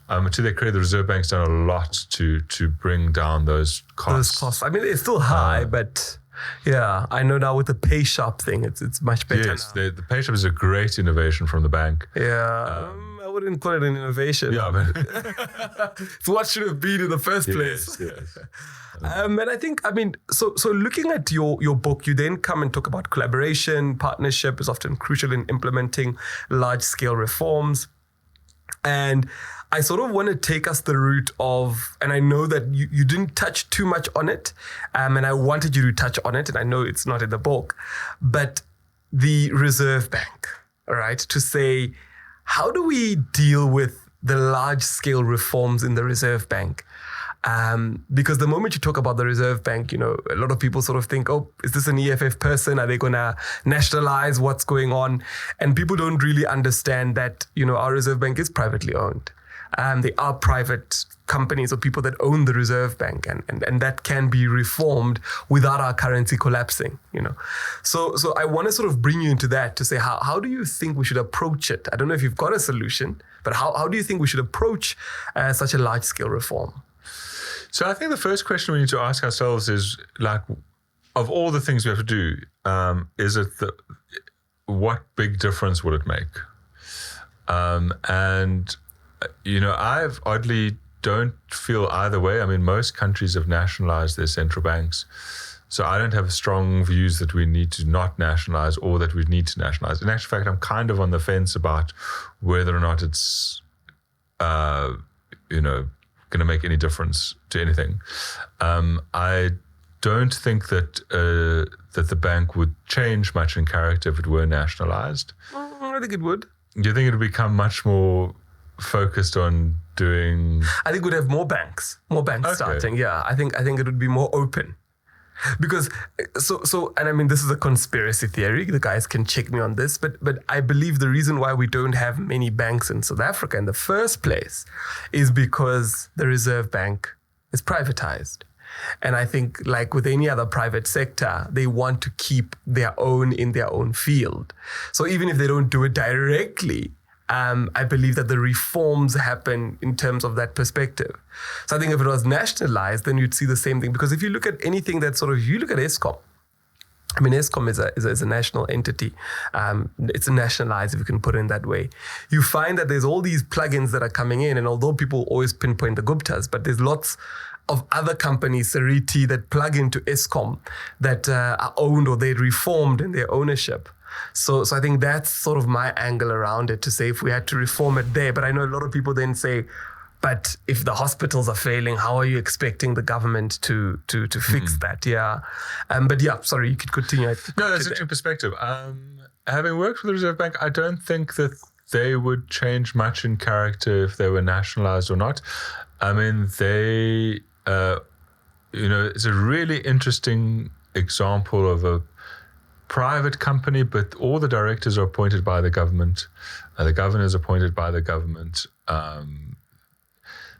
To their credit, the Reserve Bank's done a lot to bring down those costs. I mean, it's still high, but... Yeah, I know now with the PayShap thing, it's much better. Yes, the PayShap is a great innovation from the bank. Yeah, I wouldn't call it an innovation. Yeah, but it's what should have been in the first place. Yes. And I think, so looking at your book, you then come and talk about collaboration. Partnership is often crucial in implementing large-scale reforms. And I sort of want to take us the route of, and I know that you didn't touch too much on it, and I wanted you to touch on it, and I know it's not in the book, but the Reserve Bank, all right, to say, how do we deal with the large-scale reforms in the Reserve Bank? Because the moment you talk about the Reserve Bank, a lot of people sort of think, oh, is this an EFF person? Are they going to nationalize what's going on? And people don't really understand that, our Reserve Bank is privately owned. They are private companies or people that own the Reserve Bank, and that can be reformed without our currency collapsing, So I want to sort of bring you into that to say, how do you think we should approach it? I don't know if you've got a solution, but how do you think we should approach such a large-scale reform? So I think the first question we need to ask ourselves is, of all the things we have to do, what big difference will it make? And I've oddly don't feel either way. I mean, most countries have nationalized their central banks. So I don't have strong views that we need to not nationalize or that we need to nationalize. In actual fact, I'm kind of on the fence about whether or not it's, going to make any difference to anything. I don't think that the bank would change much in character if it were nationalized. I think it would. Do you think it would become much more focused on doing? I think we'd have more banks starting. Yeah, I think it would be more open. Because and I mean, this is a conspiracy theory. The guys can check me on this, but I believe the reason why we don't have many banks in South Africa in the first place is because the Reserve Bank is privatized. And I think, like with any other private sector, they want to keep their own in their own field. So even if they don't do it directly, I believe that the reforms happen in terms of that perspective. So I think if it was nationalized, then you'd see the same thing. Because if you look at anything that you look at Eskom. I mean, Eskom is a national entity. It's nationalized, if you can put it in that way. You find that there's all these plugins that are coming in, and although people always pinpoint the Guptas, but there's lots of other companies, Seriti, that plug into Eskom that are owned or they're reformed in their ownership. So I think that's sort of my angle around it, to say if we had to reform it there. But I know a lot of people then say, but if the hospitals are failing, how are you expecting the government to fix that? Yeah. But yeah, sorry, you could continue. No, that's an interesting perspective. Having worked for the Reserve Bank, I don't think that they would change much in character if they were nationalized or not. I mean, they, it's a really interesting example of a private company, but all the directors are appointed by the government. The governor is appointed by the government.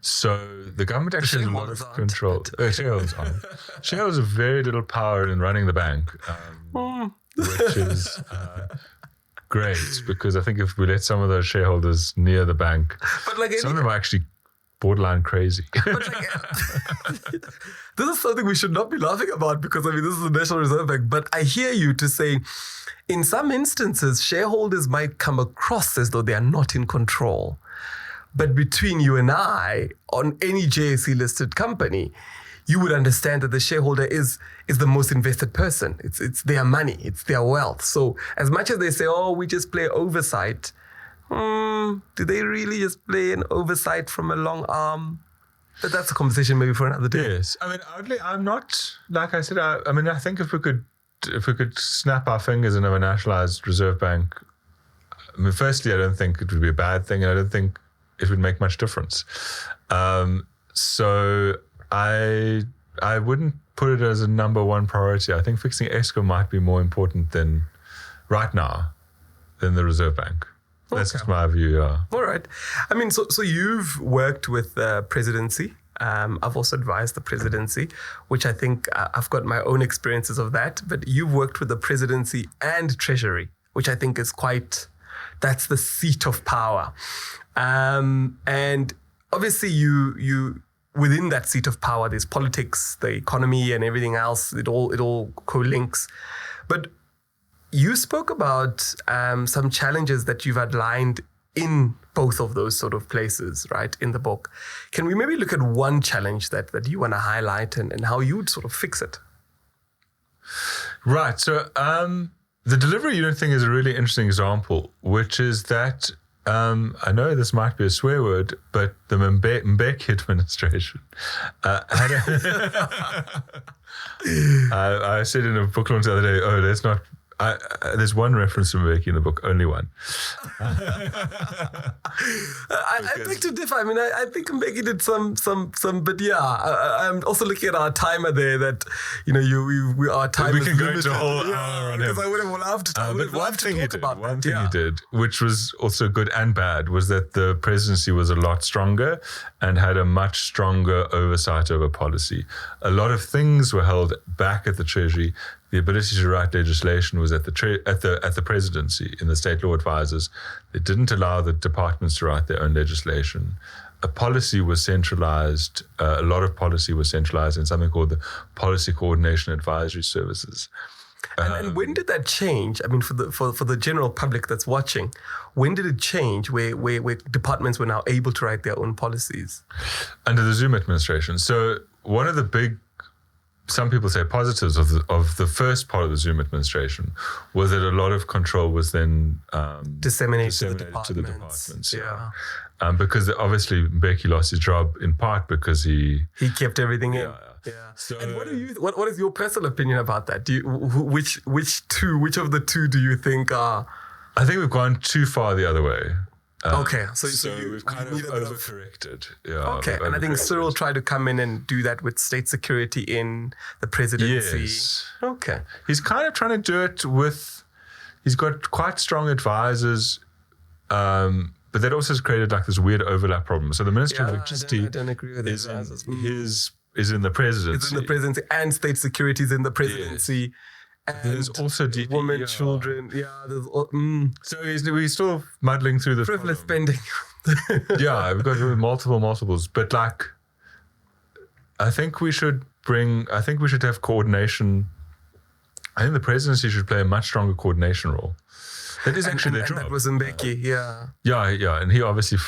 So the government actually has a lot of control. Shareholders aren't. Shareholders have very little power in running the bank, which is great, because I think if we let some of those shareholders near the bank, some of them are actually borderline crazy. But this is something we should not be laughing about, because I mean, this is the National Reserve Bank. But I hear you to say, in some instances, shareholders might come across as though they are not in control. But between you and I, on any JSE listed company, you would understand that the shareholder is the most invested person. It's their money, it's their wealth. So as much as they say, oh, we just play oversight, do they really just play an oversight from a long arm? But that's a conversation maybe for another day. Yes. I mean, oddly, I'm not, like I said, I think if we could snap our fingers and have a nationalized Reserve Bank, I mean, firstly, I don't think it would be a bad thing. And I don't think it would make much difference. So I wouldn't put it as a number one priority. I think fixing Eskom might be more important than the Reserve Bank. That's just my view. Yeah. All right. I mean, so you've worked with the presidency. I've also advised the presidency, which I think I've got my own experiences of that. But you've worked with the presidency and treasury, which I think is that's the seat of power. And obviously you within that seat of power, there's politics, the economy and everything else. It all co-links. But you spoke about some challenges that you've outlined in both of those sort of places, right, in the book. Can we maybe look at one challenge that you want to highlight and how you would sort of fix it? Right. So the delivery unit thing is a really interesting example, which is that I know this might be a swear word, but the Mbeki administration had I said in a book launch the other day, that's not. There's one reference to Mbeki in the book, only one. I beg to differ. I mean, I think Mbeki did some, but yeah, I'm also looking at our timer there that, our time we is can go limited. into a whole hour on him. Because I would have loved to but one thing he did, Yeah. which was also good and bad, was that the presidency was a lot stronger and had a much stronger oversight over policy. A lot of things were held back at the Treasury. The ability to write legislation was at the presidency, in the state law advisors. They didn't allow the departments to write their own legislation. a policy was centralized, a lot of policy was centralized in something called the Policy Coordination Advisory Services. And when did that change? I mean, for the general public that's watching, when did it change where departments were now able to write their own policies? Under the Zuma administration. So one of the big, some people say positives of the first part of the Zuma administration was that a lot of control was then disseminated to the departments. Yeah. Because obviously Mbeki lost his job in part because he kept everything in. Yeah. So, and what is your personal opinion about that? Which of the two do you think are? I think we've gone too far the other way. Okay, so we've kind of overcorrected. Yeah. Okay, and I think Cyril tried to come in and do that with state security in the presidency. Yes. Okay. He's kind of trying to do it with. He's got quite strong advisors. But that also has created like this weird overlap problem. So the Minister of Electricity I don't agree with is in the presidency. It's in the presidency, and state security is in the presidency. Yes. And there's also DP, women, children. Yeah, there's so we're still muddling through this frivolous spending. Yeah, we've got multiples. But like, I think we should have coordination. I think the presidency should play a much stronger coordination role. That is actually their job. That was Mbeki, yeah. Yeah, and he obviously,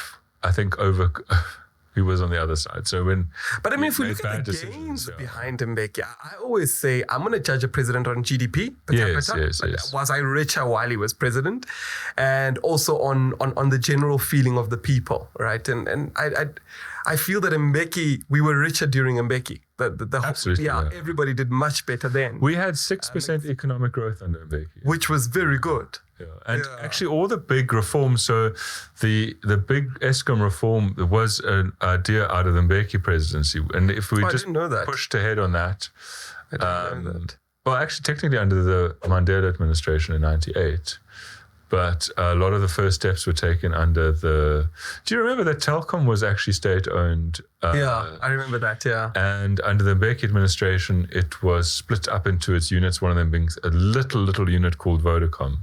I think, he was on the other side. So but I mean, if we look at the gains behind Mbeki, I always say I'm going to judge a president on GDP per capita. Yes. Was I richer while he was president, and also on the general feeling of the people, right? And I feel that Mbeki, we were richer during Mbeki. Absolutely. Yeah, everybody did much better then. We had 6% economic growth under Mbeki, which was very good. Yeah. And actually all the big reforms, so the big Eskom reform was an idea out of the Mbeki presidency. And if we just pushed ahead on that, I didn't know that. Well, actually technically under the Mandela administration in 98, but a lot of the first steps were taken under the... Do you remember that Telkom was actually state-owned? Yeah, I remember that, yeah. And under the Mbeki administration, it was split up into its units, one of them being a little unit called Vodacom.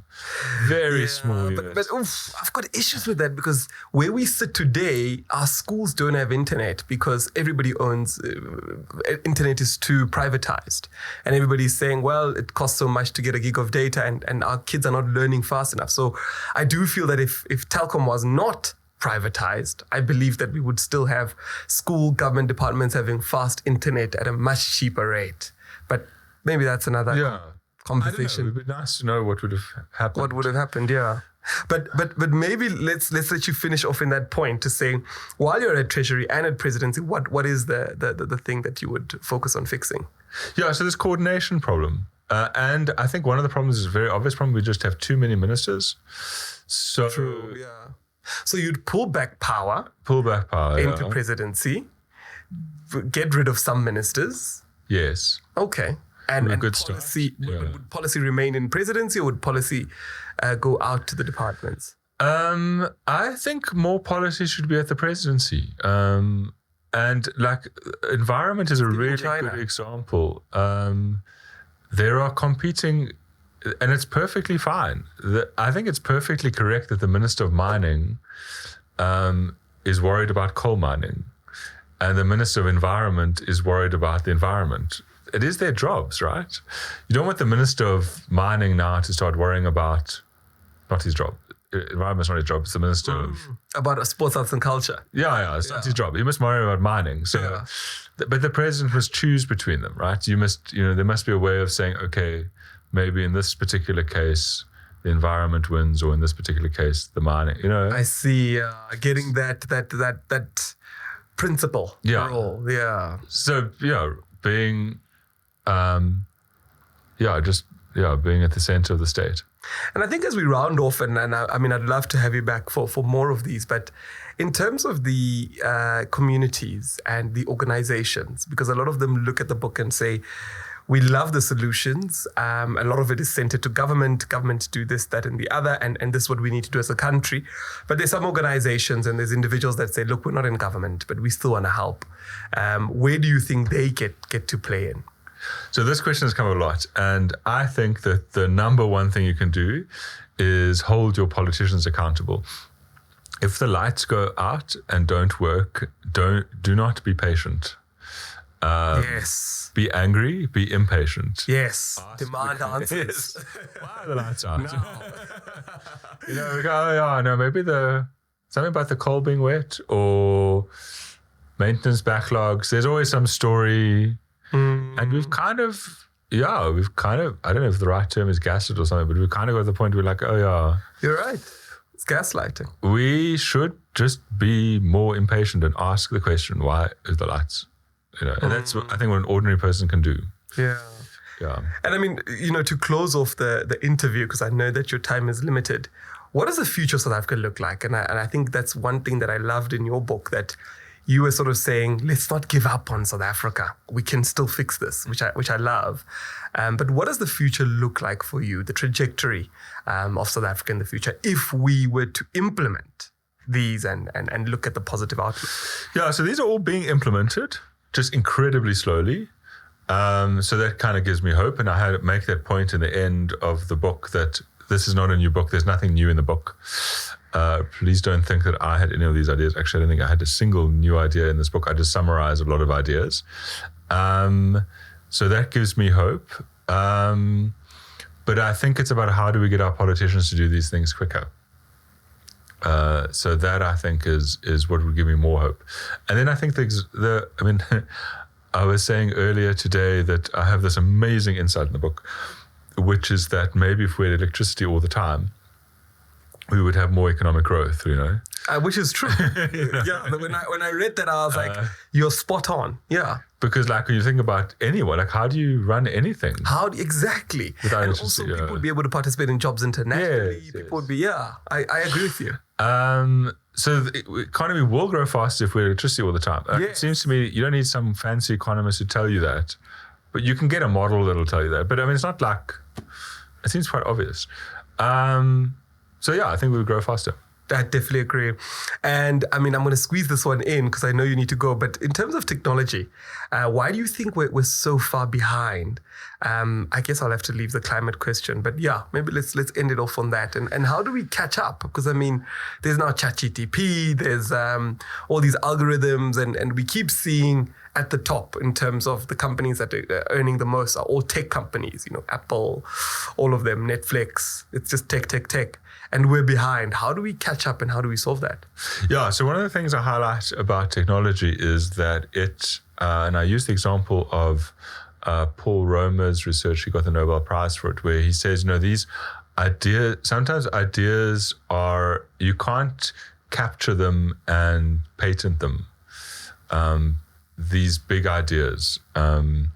Very small unit. But I've got issues with that because where we sit today, our schools don't have internet because everybody owns... internet is too privatized. And everybody's saying, well, it costs so much to get a gig of data and our kids are not learning fast enough. So I do feel that if Telkom was not privatized, I believe that we would still have school government departments having fast internet at a much cheaper rate. But maybe that's another conversation. It would be nice to know what would have happened. What would have happened, yeah. But maybe let's let you finish off in that point to say, while you're at Treasury and at Presidency, what is the thing that you would focus on fixing? Yeah, so this coordination problem. And I think one of the problems is a very obvious problem. We just have too many ministers. So true, yeah. So you'd pull back power into presidency, get rid of some ministers. Yes. Okay. And good policy, would policy remain in presidency or would policy go out to the departments? I think more policy should be at the presidency. And like environment is a really good example. There are competing... And it's perfectly fine. I think it's perfectly correct that the Minister of Mining is worried about coal mining and the Minister of Environment is worried about the environment. It is their jobs, right? You don't want the Minister of Mining now to start worrying about, not his job. Environment's not his job, it's the Minister of... About sports, arts and culture. Yeah, it's not his job. He must worry about mining. So, but the president must choose between them, right? There must be a way of saying, okay, maybe in this particular case, the environment wins, or in this particular case, the mining. I see. Getting that principle role. Yeah. So being, being at the center of the state. And I think as we round off, and I mean, I'd love to have you back for more of these, but in terms of the communities and the organizations, because a lot of them look at the book and say, we love the solutions. A lot of it is centered to government do this, that, and the other, and this is what we need to do as a country. But there's some organizations and there's individuals that say, look, we're not in government, but we still want to help. Where do you think they get to play in? So this question has come a lot. And I think that the number one thing you can do is hold your politicians accountable. if the lights go out and don't work, do not be patient. Yes. Be angry, be impatient. Yes. Demand answers. Why are the lights out? You know, we go, oh yeah, no, maybe something about the coal being wet or maintenance backlogs. There's always some story. And we've kind of, I don't know if the right term is gaslit or something, but we've kind of got to the point where we're like, oh yeah. You're right. It's gaslighting. We should just be more impatient and ask the question, why is the lights? You know, and that's what I think what an ordinary person can do. Yeah. Yeah. And I mean, you know, to close off the interview, because I know that your time is limited, what does the future of South Africa look like? And I think that's one thing that I loved in your book, that you were sort of saying, let's not give up on South Africa. We can still fix this, which I love. But what does the future look like for you, the trajectory of South Africa in the future, if we were to implement these and look at the positive outlook? Yeah, so these are all being implemented, just incredibly slowly. So that kind of gives me hope. And I had to make that point in the end of the book that this is not a new book. There's nothing new in the book. Please don't think that I had any of these ideas. Actually, I don't think I had a single new idea in this book. I just summarize a lot of ideas. So that gives me hope. But I think it's about how do we get our politicians to do these things quicker. So that I think is what would give me more hope. And then I think I was saying earlier today that I have this amazing insight in the book, which is that maybe if we had electricity all the time, we would have more economic growth, you know? Which is true. Yeah. When I read that, I was like, you're spot on. Yeah. Because like when you think about anyone, like how do you run anything? Exactly. Without and also people would be able to participate in jobs internationally. People would be, I agree with you. So the economy will grow faster if we have electricity all the time. It seems to me you don't need some fancy economist to tell you that, but you can get a model that'll tell you that. But I mean, it's not like, it seems quite obvious. So yeah, I think we would grow faster. I definitely agree. And I mean, I'm going to squeeze this one in because I know you need to go. But in terms of technology, why do you think we're so far behind? I guess I'll have to leave the climate question. But yeah, maybe let's end it off on that. And how do we catch up? Because I mean, there's now ChatGPT, there's all these algorithms, and we keep seeing at the top in terms of the companies that are earning the most are all tech companies, you know, Apple, all of them, Netflix. It's just tech. And we're behind. How do we catch up and how do we solve that? Yeah, so one of the things I highlight about technology is that and I use the example of Paul Romer's research. He got the Nobel Prize for it, where he says, you know, these ideas, sometimes ideas are, you can't capture them and patent them. These big ideas. And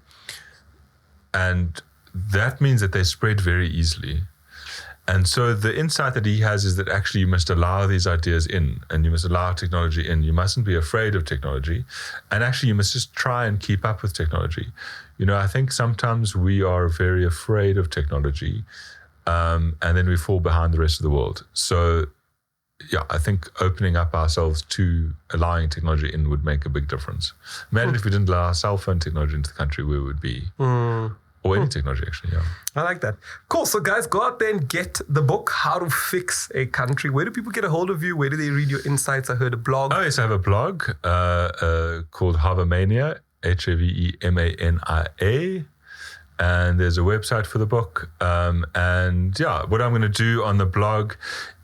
that means that they spread very easily. And so the insight that he has is that actually you must allow these ideas in and you must allow technology in. You mustn't be afraid of technology. And actually you must just try and keep up with technology. You know, I think sometimes we are very afraid of technology and then we fall behind the rest of the world. So yeah, I think opening up ourselves to allowing technology in would make a big difference. Imagine if we didn't allow cell phone technology into the country, where we would be. Or any technology, actually, yeah. I like that. Cool. So, guys, go out there and get the book, How to Fix a Country. Where do people get a hold of you? Where do they read your insights? I heard a blog. Oh, yes, I have a blog called Havemania, Havemania. And there's a website for the book. And yeah, what I'm going to do on the blog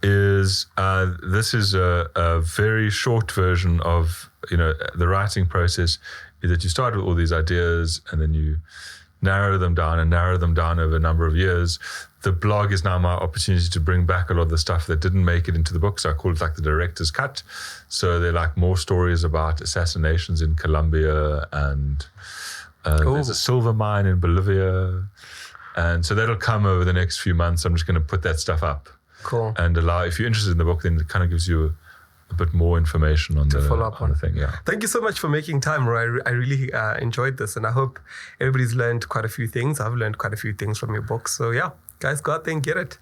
is this is a very short version of, you know, the writing process, is that you start with all these ideas and then you narrow them down over a number of years. The blog is now my opportunity to bring back a lot of the stuff that didn't make it into the book. So I call it like the director's cut. So they're like more stories about assassinations in Colombia and there's a silver mine in Bolivia. And so that'll come over the next few months. I'm just going to put that stuff up. Cool. And if you're interested in the book, then it kind of gives you a bit more information on the thing. Yeah. Thank you so much for making time, Roy. I really enjoyed this, and I hope everybody's learned quite a few things. I've learned quite a few things from your book. So yeah, guys, go out there and get it.